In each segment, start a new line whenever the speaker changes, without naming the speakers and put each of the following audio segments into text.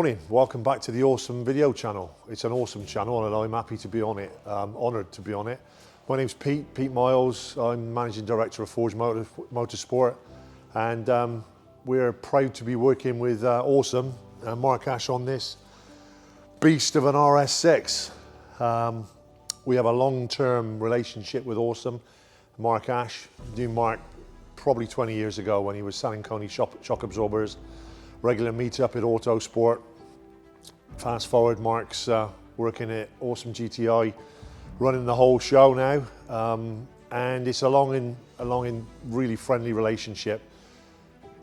morning, welcome back to the Awesome video channel. It's an awesome channel and I'm happy to be on it, honoured to be on it. My name's Pete Miles, I'm Managing Director of Forge Motorsport, and we're proud to be working with Awesome and Mark Ash on this beast of an RS6. We have a long-term relationship with Awesome. Mark Ash, knew Mark probably 20 years ago when he was selling Coney shock absorbers, regular meet-up at Autosport. Fast forward, Mark's working at Awesome GTI, running the whole show now, and it's a long and really friendly relationship.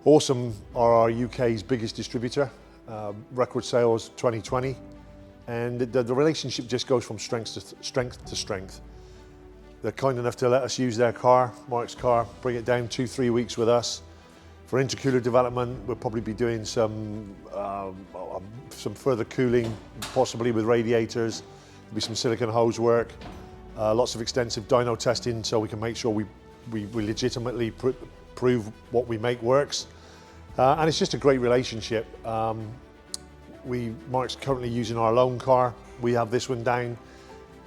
Awesome are our UK's biggest distributor, record sales 2020, and the relationship just goes from strength to strength. They're kind enough to let us use their car, Mark's car, bring it down 2-3 weeks with us. For intercooler development, we'll probably be doing some further cooling, possibly with radiators. There'll be some silicone hose work, lots of extensive dyno testing so we can make sure we legitimately prove what we make works. And it's just a great relationship. Mark's currently using our loan car. We have this one down.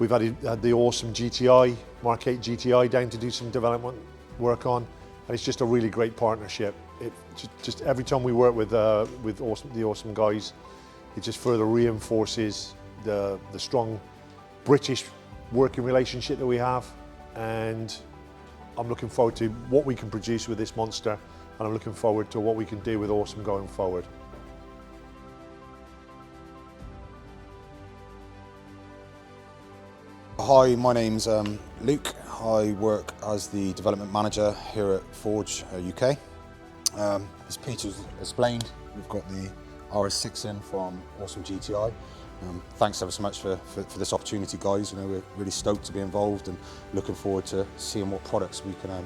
We've had the Awesome GTI, Mark 8 GTI down to do some development work on. And it's just a really great partnership. Just every time we work with the Awesome guys, it just further reinforces the strong British working relationship that we have. And I'm looking forward to what we can produce with this monster, and I'm looking forward to what we can do with Awesome going forward.
Hi, my name's Luke. I work as the development manager here at Forge UK. As Peter explained, we've got the RS6 in from Awesome GTI. Thanks ever so much for this opportunity, guys. You know, we're really stoked to be involved and looking forward to seeing what products we can,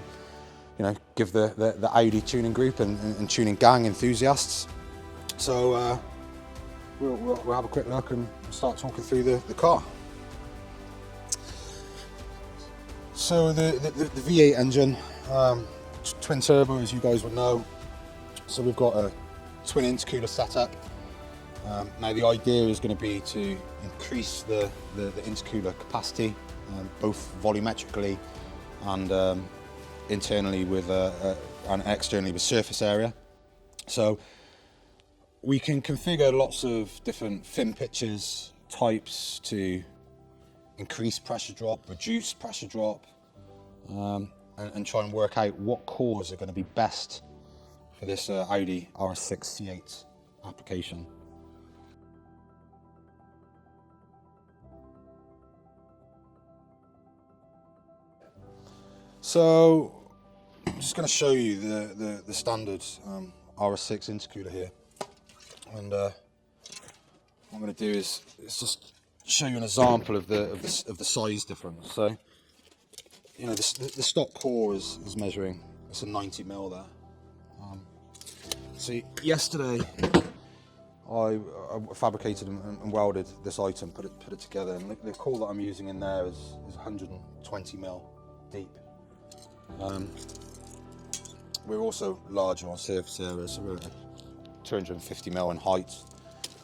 give the AUDI tuning group and tuning gang enthusiasts. So we'll have a quick look and start talking through the car. So the V8 engine, twin turbo, as you guys would know. So we've got a twin intercooler setup. Now the idea is going to be to increase the intercooler capacity, both volumetrically and internally and externally with surface area. So we can configure lots of different fin pitches, types to increase pressure drop, reduce pressure drop, and try and work out what cores are going to be best for this AUDI RS6 C8 application. So I'm just going to show you the standard RS6 intercooler here, and what I'm going to do is just show you an example of the size difference. So, you know, the stock core is measuring, it's a 90mm there. So yesterday I fabricated and welded this item, put it together, and the core that I'm using in there is 120mm deep. We're also larger on surface area, so we're 250mm in height,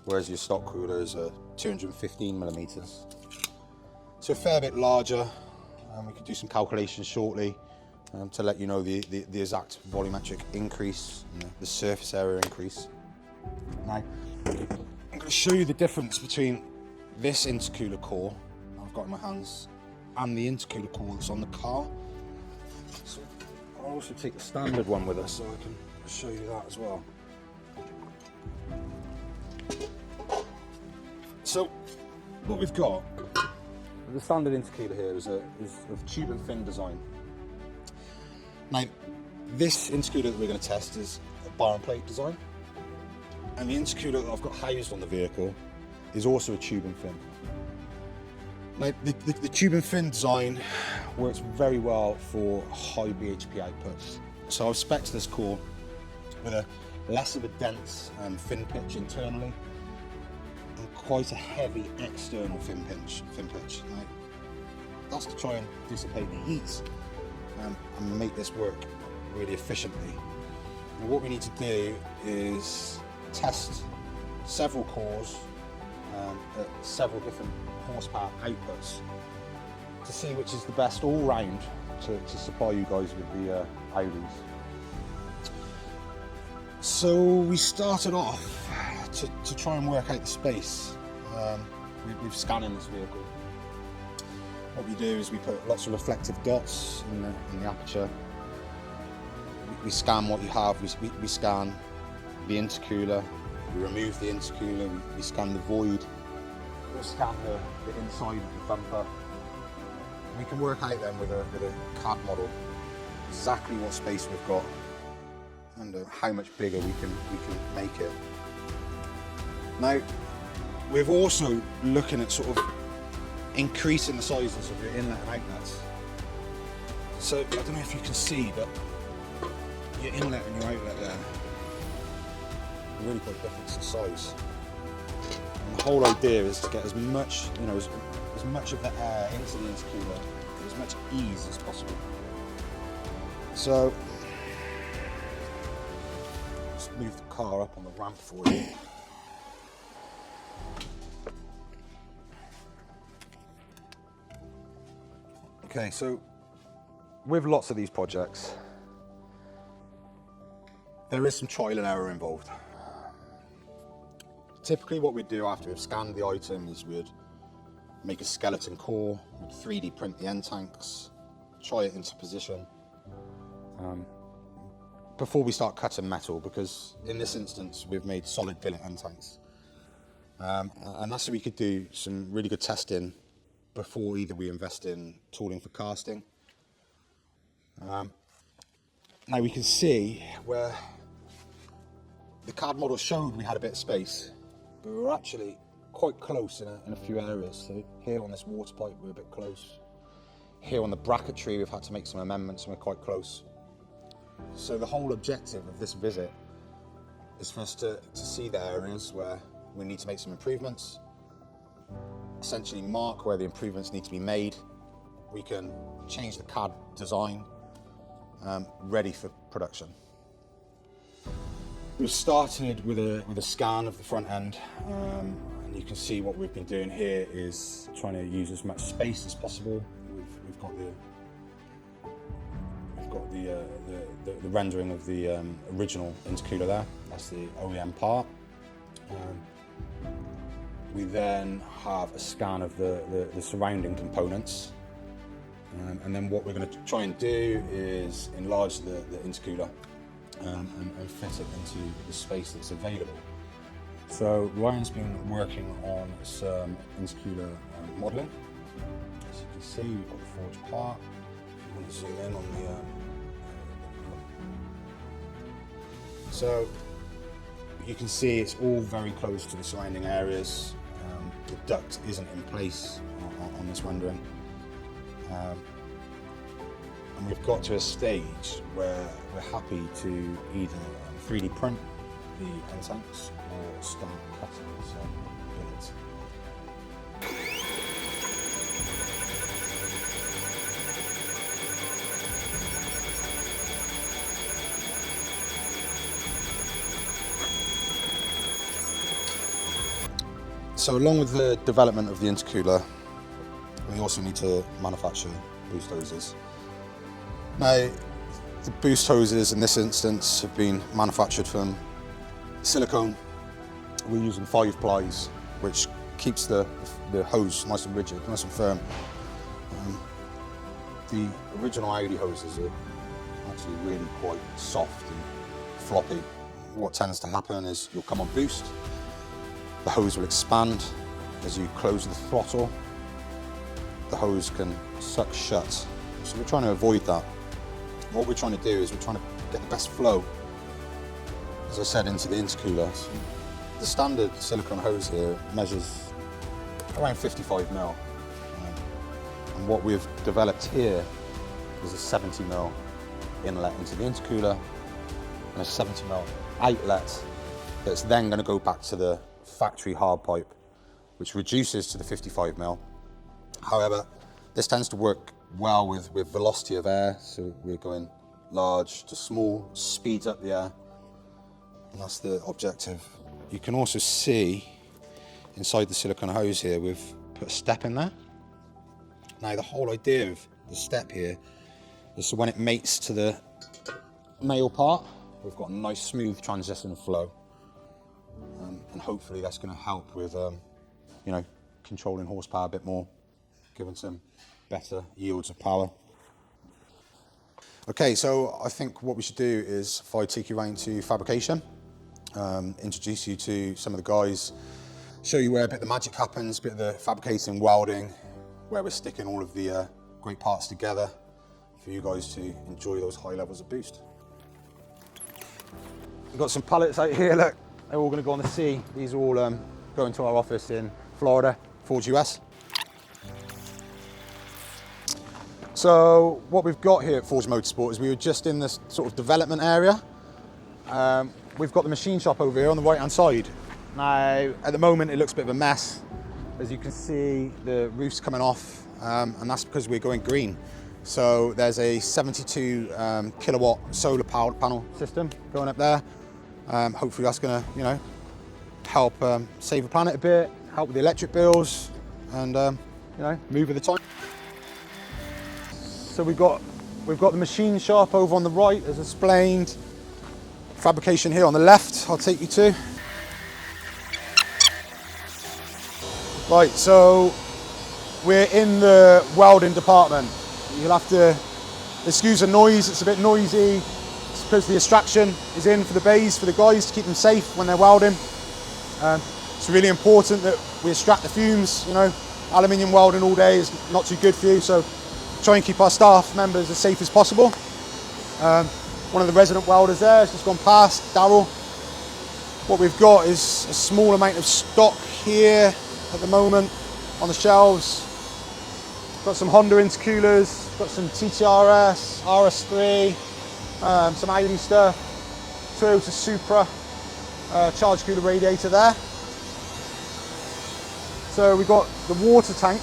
whereas your stock cooler is 215mm. So a fair bit larger, and we could do some calculations shortly to let you know the exact volumetric increase, the surface area increase. Now, I'm going to show you the difference between this intercooler core I've got in my hands and the intercooler core that's on the car. So I'll also take the standard one with us so I can show you that as well. So what we've got, the standard intercooler here is a tube and fin design. Now this intercooler that we're going to test is a bar and plate design, and the intercooler that I've got housed on the vehicle is also a tube and fin. Now the tube and fin design works very well for high BHP outputs. So I've spec'd this core with a less of a dense fin pitch internally, and quite a heavy external fin pitch. Now, that's to try and dissipate the heat and make this work really efficiently. And what we need to do is test several cores at several different horsepower outputs to see which is the best all round to supply you guys with the AUDIs. So we started off to try and work out the space with scanning this vehicle. What we do is we put lots of reflective dots in the aperture. We scan what you have, we scan the intercooler, we remove the intercooler, we scan the void, we scan the inside of the bumper. We can work out then with a CAD model exactly what space we've got and how much bigger we can make it. Now, we're also looking at sort of increasing the sizes of your inlet and outlets. So I don't know if you can see, but your inlet and your outlet there are really quite different in size. And the whole idea is to get as much, as much of the air into the intercooler with as much ease as possible. So let's move the car up on the ramp for you. Okay, so with lots of these projects, there is some trial and error involved. Typically what we'd do after we've scanned the item is we'd make a skeleton core, we'd 3D print the end tanks, try it into position before we start cutting metal, because in this instance we've made solid billet end tanks. And that's so we could do some really good testing before either we invest in tooling for casting. Now we can see where the CAD model showed we had a bit of space, but we were actually quite close in a few areas. So here on this water pipe we're a bit close. Here on the bracketry we've had to make some amendments and we're quite close. So the whole objective of this visit is for us to see the areas where we need to make some improvements, essentially mark where the improvements need to be made. We can change the CAD design, ready for production. We've started with a scan of the front end, and you can see what we've been doing here is trying to use as much space as possible. We've got the rendering of the original intercooler there. That's the OEM part. We then have a scan of the surrounding components, and then what we're going to try and do is enlarge the intercooler and fit it into the space that's available. So Ryan's been working on some intercooler modelling. As you can see, we've got the forged part. If you want to zoom in on so you can see it's all very close to the surrounding areas. The duct isn't in place on this rendering. And we've got to a stage where we're happy to either 3D print the end tanks or start cutting some billets. So along with the development of the intercooler, we also need to manufacture boost hoses. Now, the boost hoses in this instance have been manufactured from silicone. We're using 5 plies, which keeps the hose nice and rigid, nice and firm. The original AUDI hoses are actually really quite soft and floppy. What tends to happen is you'll come on boost, the hose will expand as you close the throttle. The hose can suck shut. So we're trying to avoid that. What we're trying to do is we're trying to get the best flow, as I said, into the intercooler. The standard silicone hose here measures around 55 mil. And what we've developed here is a 70 mil inlet into the intercooler and a 70 mil outlet that's then going to go back to the factory hard pipe, which reduces to the 55 mil. However, this tends to work well with velocity of air, so we're going large to small, speeds up the air, and that's the objective you can also see inside the silicone hose here, we've put a step in there. Now the whole idea of the step here is so when it mates to the male part, we've got a nice smooth transition flow. And hopefully that's going to help with, you know, controlling horsepower a bit more, giving some better yields of power. Okay, so I think what we should do is if I take you around to fabrication, introduce you to some of the guys, show you where a bit of the magic happens, a bit of the fabricating, welding, where we're sticking all of the great parts together for you guys to enjoy those high levels of boost. We've got some pallets out here, look, they're all going to go on the sea. These are all going to our office in Florida, Forge US. So what we've got here at Forge Motorsport is we were just in this sort of development area. We've got the machine shop over here on the right hand side. Now at the moment it looks a bit of a mess. As you can see, the roof's coming off, and that's because we're going green. So there's a 72 kilowatt solar powered panel system going up there. Hopefully that's going to, you know, help save the planet a bit, help with the electric bills, and you know, move with the time. So we've got the machine shop over on the right, as explained. Fabrication here on the left, I'll take you to. Right, so we're in the welding department. You'll have to excuse the noise, it's a bit noisy. It's because the extraction is in for the bays, for the guys, to keep them safe when they're welding. It's really important that we extract the fumes, you know. Aluminium welding all day is not too good for you, so try and keep our staff members as safe as possible. One of the resident welders there has just gone past, Daryl. What we've got is a small amount of stock here at the moment on the shelves. Got some Honda intercoolers, got some TTRS, RS3, some AUDI stuff, Toyota Supra, charge cooler radiator there. So we've got the water tank.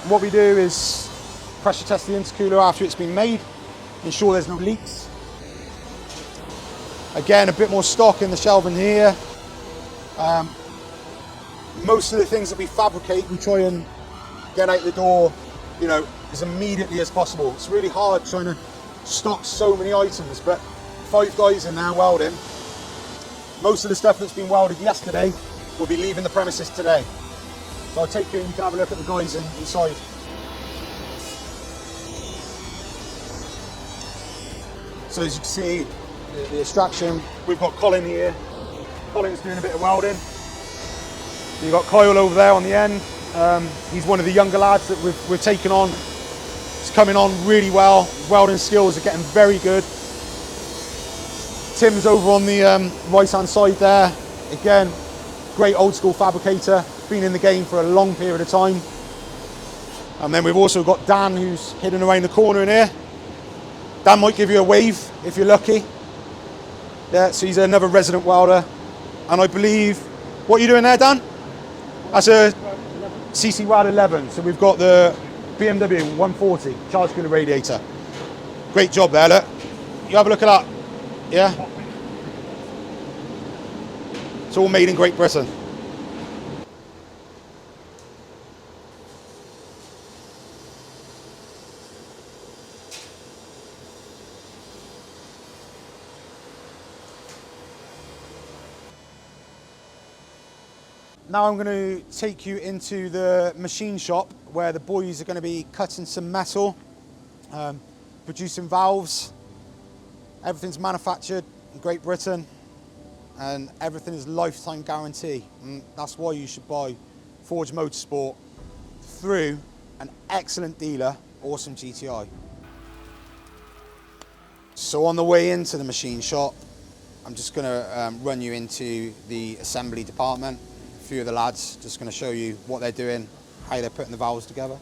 What we do is pressure test the intercooler after it's been made, ensure there's no leaks. Again, a bit more stock in the shelving here. Most of the things that we fabricate, we try and get out the door, you know, as immediately as possible. It's really hard trying to stock so many items, but 5 guys in now welding. Most of the stuff that's been welded yesterday will be leaving the premises today. So I'll take you and you can have a look at the guys inside. So as you can see, the extraction, we've got Colin here. Colin's doing a bit of welding. You've got Kyle over there on the end. He's one of the younger lads that we've taken on. He's coming on really well. His welding skills are getting very good. Tim's over on the right hand side there. Again, great old school fabricator, been in the game for a long period of time. And then we've also got Dan, who's hidden around the corner in here. Dan might give you a wave if you're lucky. Yeah, so he's another resident welder. And I believe, what are you doing there, Dan? That's a CC-WAD 11. So we've got the BMW 140 charge cooler radiator. Great job there, look. You have a look at that. Yeah? It's all made in Great Britain. Now I'm going to take you into the machine shop where the boys are going to be cutting some metal, producing valves. Everything's manufactured in Great Britain and everything is lifetime guarantee. And that's why you should buy Forge Motorsport through an excellent dealer, Awesome GTI. So on the way into the machine shop, I'm just going to run you into the assembly department. A few of the lads just going to show you what they're doing, how they're putting the valves together.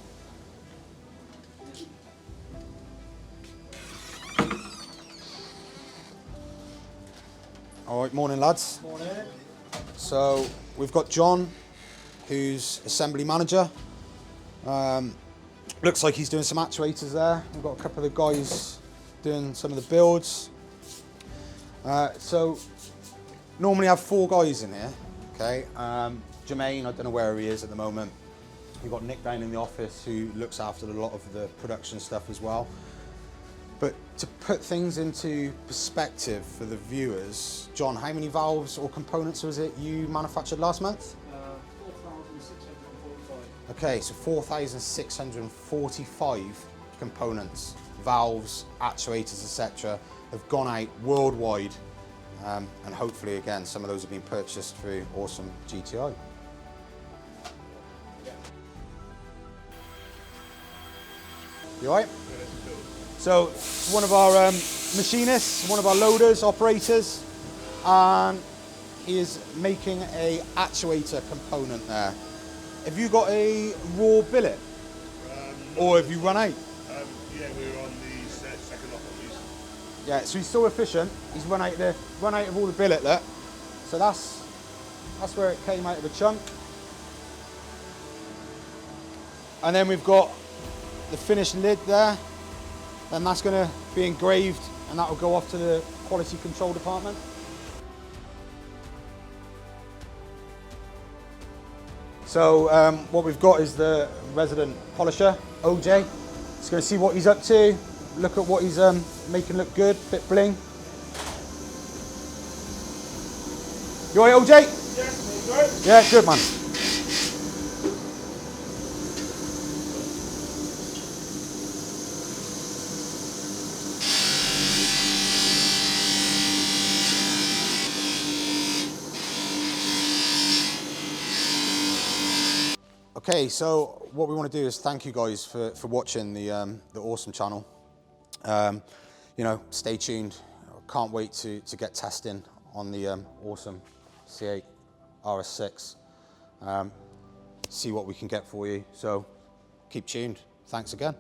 All right, morning lads.
Morning.
So we've got John, who's assembly manager. Looks like he's doing some actuators there. We've got a couple of the guys doing some of the builds. So normally have 4 guys in here, okay? Jermaine, I don't know where he is at the moment. We've got Nick down in the office who looks after a lot of the production stuff as well. But to put things into perspective for the viewers, John, how many valves or components was it you manufactured last month?
4,645.
Okay, so 4,645 components, valves, actuators, etc. have gone out worldwide. And hopefully, again, some of those have been purchased through Awesome GTI. You all right? So, one of our machinists, one of our loaders, operators, and he is making a actuator component there. Have you got a raw billet? Or have you run out?
Yeah, we're on the second lot of these.
Yeah, so he's so efficient, he's run out of all the billet there. So that's where it came out of the chunk. And then we've got the finished lid there. Then that's going to be engraved and that will go off to the quality control department. So what we've got is the resident polisher, OJ. Just going to see what he's up to, look at what he's making look good, bit bling. You alright, OJ?
Yes, good.
Yeah, good man. Okay, so what we want to do is thank you guys for watching the Awesome channel. You know, stay tuned. Can't wait to get testing on the Awesome C8 RS6. See what we can get for you. So keep tuned. Thanks again.